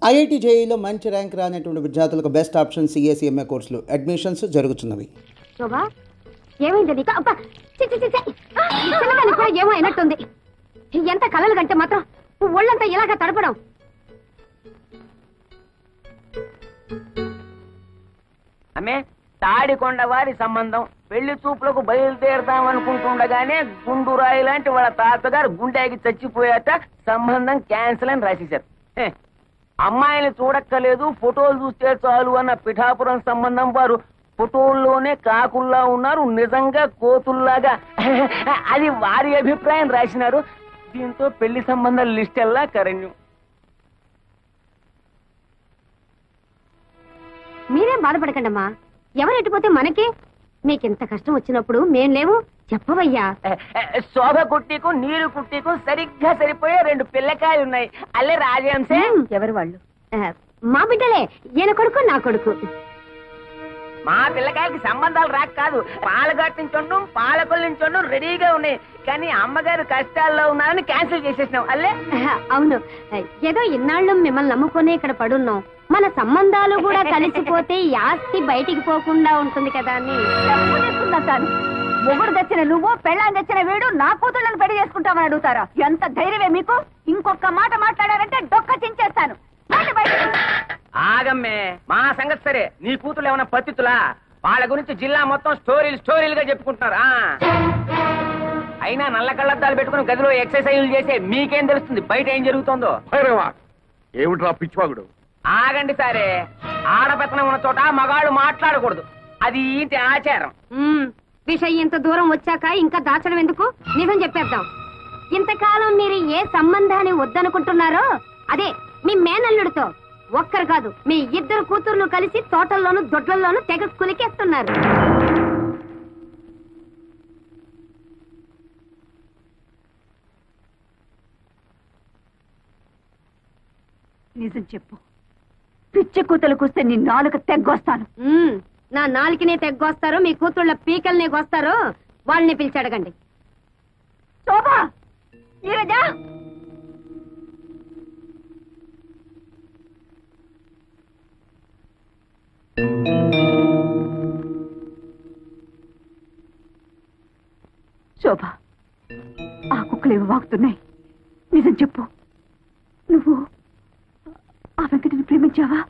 IIT జేఈలో మంచి rank రానటువంటి విద్యార్థులకు బెస్ట్ ఆప్షన్ సిఎస్ఈఎంఏ కోర్సులు అడ్మిషన్స్ జరుగుతున్నవి. శోభా ఏమైంది నీకు? అబ్బా కూడా ఏమో అయినట్టుంది. ఎంత కలలు కంటే మాత్రం ఒళ్ళంతా ఇలాగా తడపడం. ఆమె తాడికొండ వారి సంబంధం పెళ్లి చూపులకు బయలుదేరదాం అనుకుంటుండగానే గుండురాయి లాంటి వాళ్ళ తాతగారు గుండెకి చచ్చిపోయాక సంబంధం క్యాన్సిల్ అని రాసేశారు. అమ్మాయిని చూడక్కలేదు, ఫోటోలు చూస్తే చాలు అన్న పిఠాపురం సంబంధం వారు ఫోటోల్లోనే కాకుల్లా ఉన్నారు, నిజంగా కోతుల్లాగా. అది వారి అభిప్రాయం రాసినారు. దీంతో పెళ్లి సంబంధాల లిస్ట్ ఎల్లా కరణ్యం. మీరేం బాధపడకండి అమ్మా, ఎవరు ఎట్టుపోతే మనకి. మీకింత కష్టం వచ్చినప్పుడు మేం లేవు చెప్పవయ్యా. శోభ కుట్టికు నీరు కుట్టికు సరిగ్గా సరిపోయే 2 పిల్లకాయలు ఉన్నాయి. అల్లే రాజంసే. ఎవరు వాళ్ళు? మా బిడ్డలే, ఈయన కొడుకు నా కొడుకు. మా పిల్లకాయలకి సంబంధాలు రాక కాదు, పాలగట్టించండు పాలకొల్లించండు రెడీగా ఉన్నాయి. కానీ అమ్మగారు కష్టాల్లో ఉన్నారని క్యాన్సిల్ చేసేసినాం. అల్లే అవును, ఏదో ఇన్నాళ్ళు మిమ్మల్ని నమ్ముకునే ఇక్కడ పడున్నాం. మన సంబంధాలు కూడా కలిసిపోతే ఈ ఆస్తి బయటికి పోకుండా ఉంటుంది కదా అని సార్. మొగుడు తెచ్చిన నువ్వు, పెళ్ళాన్ని తెచ్చిన వీడు నా కూతుళ్ళని పెళ్లి చేసుకుంటామని అడుగుతారా? ఎంత ధైర్యమే మీకు? ఇంకొక మాట మాట్లాడారంటే డొక్క చించేస్తాను. ఆగమ్మే, మా సంగతి సరే. నీ కూతురు ఏమన్నా పత్తితులా? వాళ్ళ గురించి జిల్లా మొత్తం స్టోరీలుగా చెప్పుకుంటున్నారు. అయినా నల్ల కళ్ళద్దాలు పెట్టుకుని గదిలో ఎక్సర్సైజులు చేసే మీకేం తెలుస్తుంది బయట ఏం జరుగుతుందో? ఏమిట్రా పిచ్చివాగుడు? ఆగండి సరే. ఆడపెత్తనం ఉన్న చోట మగాళ్ళు మాట్లాడకూడదు, అది ఇంటి ఆచారం. విషయం ఇంత దూరం వచ్చాక ఇంకా దాచడం ఎందుకు? నిజం చెప్పేద్దాం. ఇంతకాలం మీరు ఏ సంబంధాన్ని వద్దనుకుంటున్నారో అదే మీ మేనల్లుడితో. ఒక్కరు కాదు, మీ 2 కూతుర్లు కలిసి తోటల్లోనూ దొడ్లల్లోనూ తెగ కులికేస్తున్నారు. నిజం చెప్పు, పిచ్చి కూతురు కూస్తే నీ నాలుక తెగ్గొస్తాను. నా నాలుకనే తెగ్గొస్తారు, మీ కూతుళ్ళ పీకల్నే గొస్తారు. వాళ్ళని పిలిచి అడగండి. శోభా, నీరజా, శోభా, ఆ కుక్కలు ఏవి వాగుతున్నాయి? నిజం చెప్పు, నువ్వు ఆ వెంకటిని ప్రేమించావా?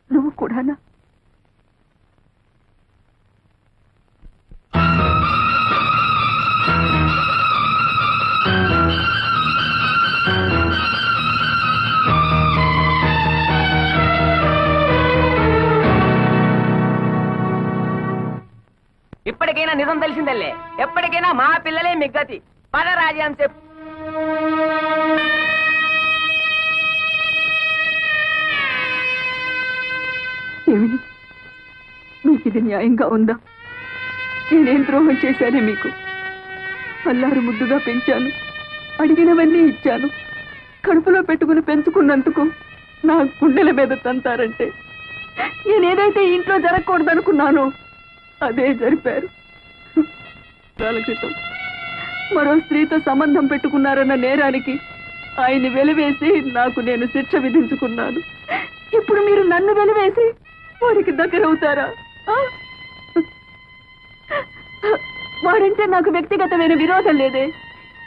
నువ్వు కూడానా? ఇప్పటికైనా నిజం తెలిసిందల్లే. ఎప్పటికైనా మా పిల్లలే మిగ్గతి. పద రాజాంశ. ఏమిని, మీకు ఇది న్యాయంగా ఉందా? నేనేం ద్రోహం చేశానే మీకు? అల్లారు ముద్దుగా పెంచాను, అడిగినవన్నీ ఇచ్చాను. కడుపులో పెట్టుకుని పెంచుకున్నందుకు నా గుండెల మీద తంతారంటే నేనేదైతే ఇంట్లో జరగకూడదనుకున్నానో అదే జరిపారు. కాల క్రితం మరో స్త్రీతో సంబంధం పెట్టుకున్నారన్న నేరానికి ఆయన్ని వెలివేసి నాకు నేను శిక్ష విధించుకున్నాను. ఇప్పుడు మీరు నన్ను వెలివేసి వారికి దగ్గరవుతారా? వాడంటే నాకు వ్యక్తిగతమైన విరోధం లేదే.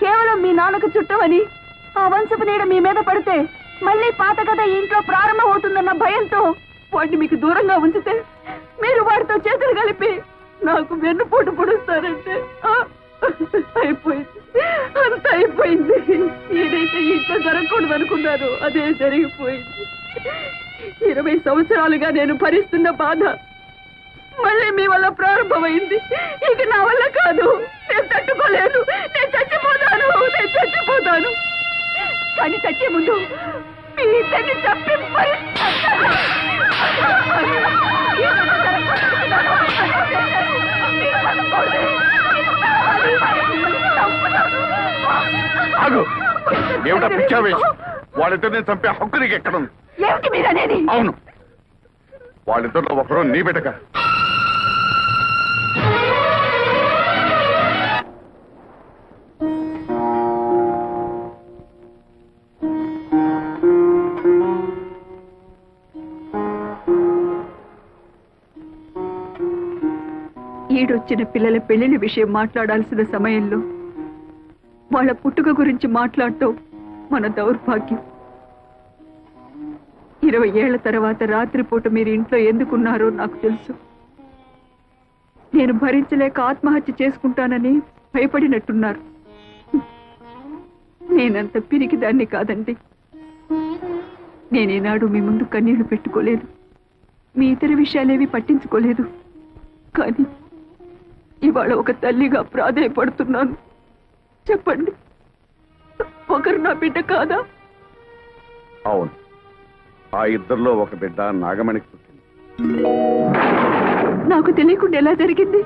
కేవలం మీ నాన్నకు చుట్టమని ఆ వంశపు నీడ మీ మీద పడితే మళ్ళీ పాత కథ ఇంట్లో ప్రారంభమవుతుందన్న భయంతో వాడిని మీకు దూరంగా ఉంచితే మీరు వాడితో చేతులు కలిపి నాకు వెన్నుపోటు పొడుస్తారంటే అయిపోయింది, అంత అయిపోయింది. ఏదైతే ఇంట్లో జరగకూడదు అనుకున్నారో అదే జరిగిపోయింది. 20 సంవత్సరాలుగా నేను భరిస్తున్న బాధ మళ్ళీ మీ వల్ల ప్రారంభమైంది. ఇక నా వల్ల కాదు, నేను తట్టుకోలేను. నేను చచ్చిపోతాను. కానీ చచ్చే ముందు మీ ఇద్దరిని చంపి ఏమిటా పిచ్చావేష్? వాళ్ళిద్దరిని చంపే హక్కు నీకు ఎక్కడుంది? ఏమిటి మీరనేది? అవును, వాళ్ళిద్దరిలో ఒకరు నీ బిడ్డక. ఈడొచ్చిన పిల్లల పెళ్లిన విషయం మాట్లాడాల్సిన సమయంలో వాళ్ళ పుట్టుక గురించి మాట్లాడటం మన దౌర్భాగ్యం. 20 ఏళ్ల తర్వాత రాత్రిపూట మీరు ఇంట్లో ఎందుకున్నారో నాకు తెలుసు. నేను భరించలేక ఆత్మహత్య చేసుకుంటానని భయపడినట్టున్నారు. నేనంత పిరికి దాన్ని కాదండి. నేనేనాడు మీ ముందు కన్నీళ్లు పెట్టుకోలేదు, మీ ఇతర విషయాలేవి పట్టించుకోలేదు. కానీ ఇవాళ ఒక తల్లిగా ప్రాధేయపడుతున్నాను. చెప్పండి, ఒకరు నా బిడ్డ కాదా? అవును, ఆ ఇద్దరిలో ఒక బిడ్డ నాగమణికి పుట్టింది. నాకు తెలియకుండా ఎలా జరిగింది?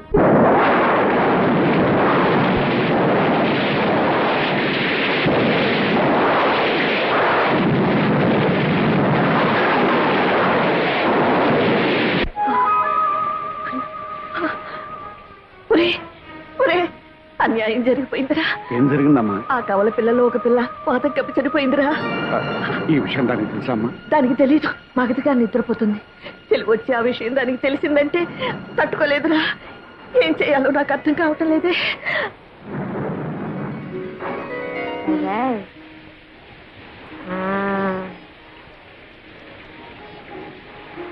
అన్యాయం జరిగిపోయిందిరా. ఏం జరిగిందమ్మా? ఆ కవల పిల్లలో ఒక పిల్ల పాత కప్పి చనిపోయిందిరా. ఈ విషయం దానికి తెలుసమ్మా? దానికి తెలీదు. మగతిగా నిద్రపోతుంది. తెలివి వచ్చి ఆ విషయం దానికి తెలిసిందంటే తట్టుకోలేదురా. ఏం చేయాలో నాకు అర్థం కావటం లేదే.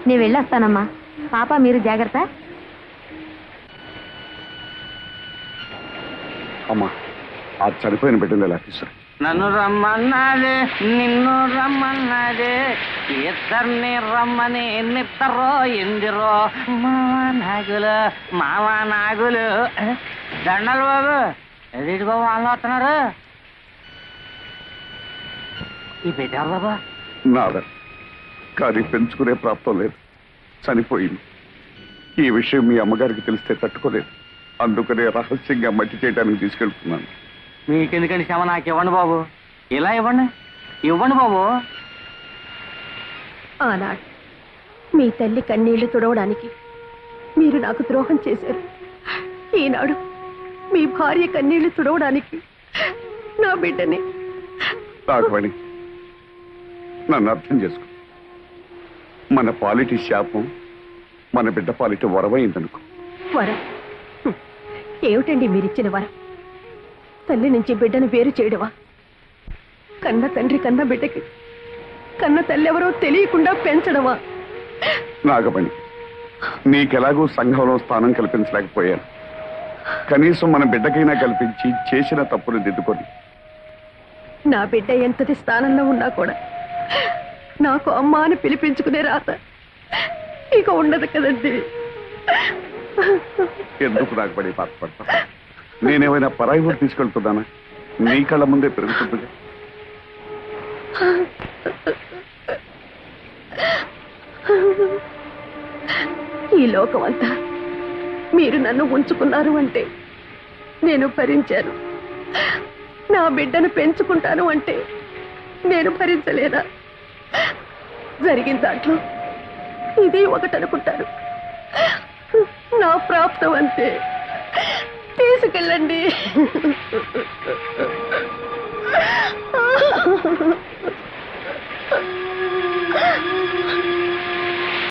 నేను వెళ్ళొస్తానమ్మా. పాప మీరు జాగ్రత్త. అమ్మా, ఆ చనిపోయిన బిడ్డను ఎలా తీసుకురా? నన్ను రమ్మన్నాడే, నిన్ను రమ్మన్నాడే, ఇద్దరిని రమ్మని నిద్దరో ఎందిరో మావా నాగులు దండలు బాబు. ఎదుటి బాబు వాళ్ళు వస్తున్నారు. ఈ బిడ్డ బాబా నాదా, కానీ పెంచుకునే ప్రాప్తం లేదు, చనిపోయింది. ఈ విషయం మీ అమ్మగారికి తెలిస్తే తట్టుకోలేదు. అందుకనే రహస్యంగా మట్టి చేయడానికి తీసుకెళ్తున్నాను. మీకెందుకండి శ్రమ? నాకు ఇవ్వండి బాబు, ఇలా ఇవ్వండి, ఇవ్వండి బాబు. ఆనాడు మీ తల్లి కన్నీళ్లు తుడవడానికి మీరు నాకు ద్రోహం చేశారు. ఈనాడు మీ భార్య కన్నీళ్లు తుడవడానికి నా బిడ్డని. రాఘవణి, నన్ను అర్థం చేసుకో. మన పాలిటి శాపం మన బిడ్డ పాలిటి వరమైందనుకో. వరం ఏమిటండి మీరిచ్చిన వరం? తల్లి నుంచి బిడ్డను వేరు చేయడమా? కన్న తండ్రి కన్న బిడ్డకి కన్న తల్లి ఎవరో తెలియకుండా పెంచడమా? నాగమణి, నీకెలాగూ సంఘంలో స్థానం కల్పించలేకపోయాను. కనీసం మన బిడ్డకైనా కల్పించి చేసిన తప్పును దిద్దుకొని. నా బిడ్డ ఎంతటి స్థానంలో ఉన్నా కూడా నాకు అమ్మ అని పిలిపించుకునే రాత ఇక ఉండదు కదండి. ఎందుకు నాగమణి బాధపడతా? నేనేమైనా పరాయి ఊరు తీసుకెళ్తున్నానా? నీ కళ్ళ ముందే పెరుగుతుంది. ఈ లోకం అంతా మీరు నన్ను ఉంచుకున్నారు అంటే నేను భరించాను. నా బిడ్డను పెంచుకుంటాను అంటే నేను భరించలేదా? జరిగిన దాంట్లో ఇది ఒకటనుకుంటాను. నా ప్రాప్తం అంతే. తీసుకెళ్ళండి.